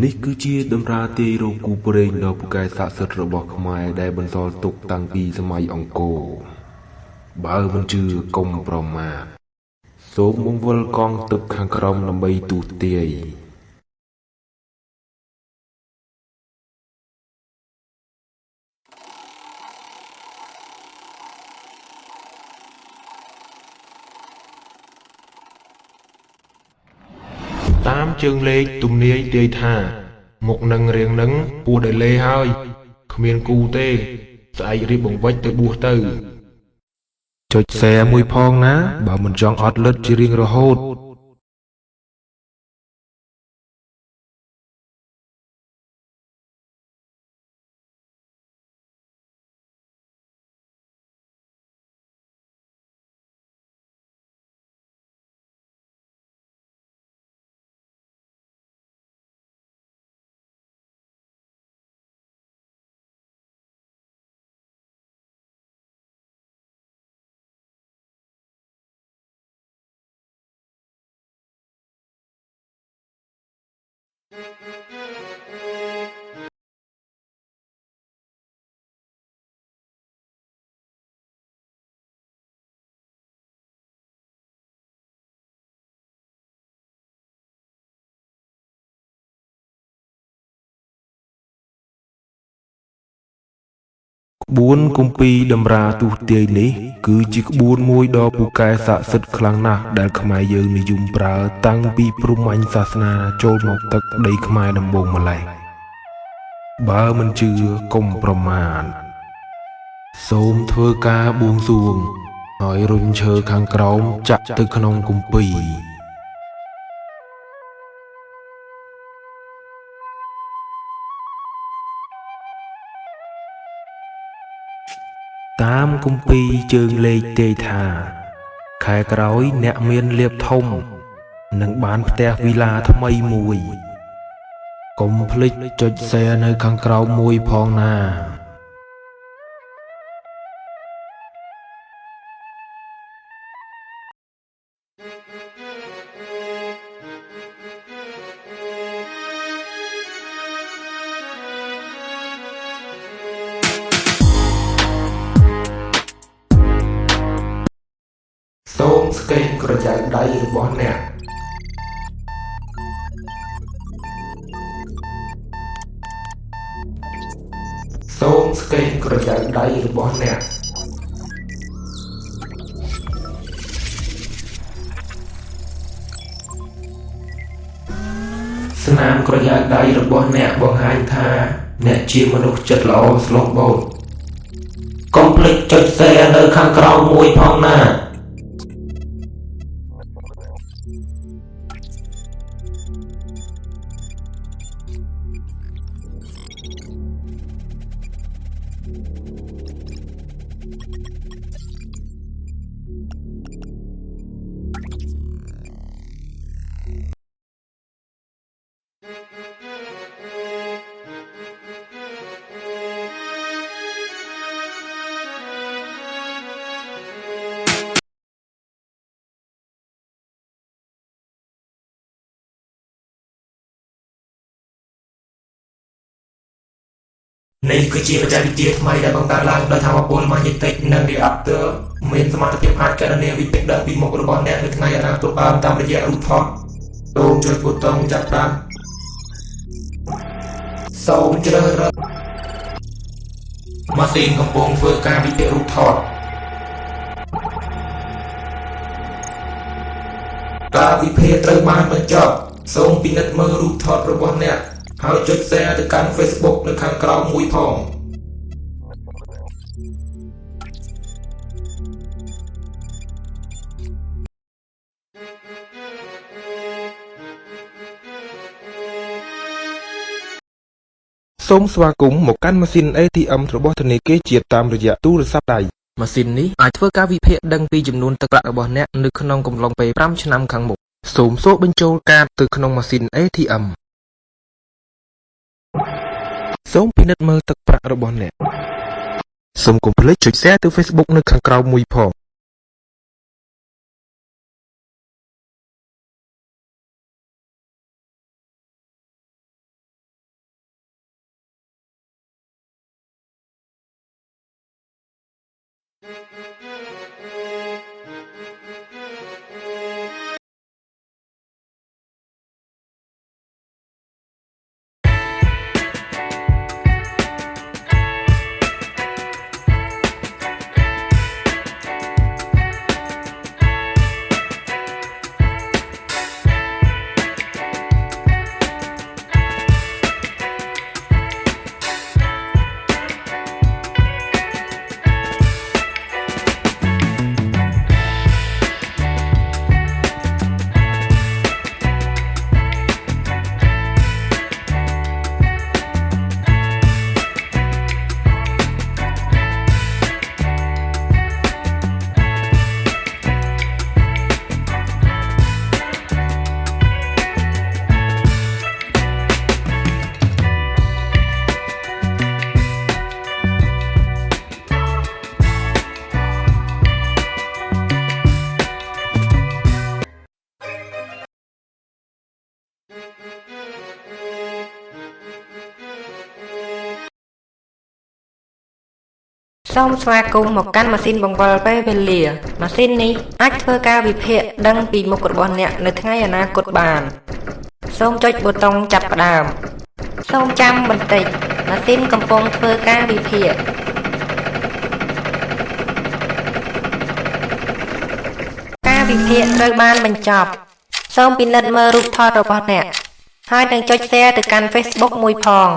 នេះគឺជាតម្រាទាយរកគូព្រេងដ៏ពូកែស័ក្តិសិទ្ធិរបស់ខ្មែរដែលបន្សល់ទុកតាំងពីសម័យអង្គរបើមិនជឿកុំប្រមាថសូមបង្វិលកងទ័ពខាងក្រោមដើម្បីទូទាយតាមជើងលេខទំនាយទាយថាមុខនឹងរៀងនឹងពោះដែលលេហើយគ្មានគូទេស្អែករៀបបង្វិចទៅបួសទៅចុច share មួយផងណាបើមិនចង់អត់លិតជារៀងរហូតក្បួនគម្ពីរតម្រាទូទាយនេះគឺជាក្បួនមួយដ៏ពូកែស័ក្តិសិទ្ធិខ្លាំងណាស់ដែលខ្មែរយើងនិយមប្រើតាំងពីព្រហ្មញ្ញសាសនាចូលមកទឹកដីខ្មែរដំបូងម្ល៉េះបើមិនជឿកុំប្រមាថសូមធ្វើការបួងសួងហើយរុញឈើខាងក្រោមចាក់ទៅក្នុងគម្ពីរតាមគម្ពីរជើងលេខទាយថាខែក្រោយអ្នកមានលាភធំនឹងបានផ្ទះវីឡាថ្មីមួយកុំភ្លេចចុច share នៅខាងក្រោមមួយផងណាសូមស្កេនក្រចៅដៃរបស់អ្នកសូមស្កេនក្រចៅដៃរបស់អ្នកស្នាមក្រចៅដៃរបស់អ្នកបង្ហាញថាអ្នកជាមនុស្សចិត្តល្អស្លូតបូតកុំភ្លេចចុច share នៅខាងក្រោមមួយផងណានេះគឺជាបច្ចេកវិទ្យាថ្មីដែលបង្កើតឡើងដោយថាមពលម៉ាញេទិកនិងរីអាក់ទ័រមានសមត្ថភាពអាចកណនាវិទ្យាដឹងពីមុខរបស់អ្នកនៅថ្ងៃអនាគតបានតាមរយៈរូបថតសូមចុចប៊ូតុងចាប់ផ្ដើមសូមជ្រើសរើសម៉ាស៊ីនកំពុងធ្វើការវិភាគរូបថតការវិភាគត្រូវបានបញ្ចប់សូមពិនិត្យមើលរូបថតរបស់អ្នកហើយចុច share ទៅកាន់ Facebook នៅខាងក្រោមមួយផង សូមស្វាគមន៍មកកាន់ម៉ាស៊ីន ATM របស់ធនាគារជាតិតាមរយៈទូរស័ព្ទដៃម៉ាស៊ីននេះអាចធ្វើការវិភាគដឹងពីចំនួនទឹកប្រាក់របស់អ្នកនៅក្នុងកំឡុងពេល5ឆ្នាំខាងមុខសូមសូកបញ្ចូលកាតទៅក្នុងម៉ាស៊ីន ATM សូមពិនិត្យមើលទឹកប្រាក់របស់អ្នកសូមកុំភ្លេចចុច Share ទៅ Facebook នៅខាងក្រោមមួយផងសូមស្វាគមន៍មកកាន់ម៉ាស៊ីនបង្វិលពេលវេលាម៉ាស៊ីននេះអាចធ្វើការវិភាគដឹងពីមុខរបស់អ្នកនៅថ្ងៃអនាគតបានសូមចុចប៊ូតុងចាប់ផ្ដើមសូមចាំបន្តិចម៉ាស៊ីនកំពុងធ្វើការវិភាគការវិភាគត្រូវបានបញ្ចប់សូមពិនិត្យមើលរូបថតរបស់អ្នកហើយនឹងចុច Share ទៅកាន់ Facebook មួយផង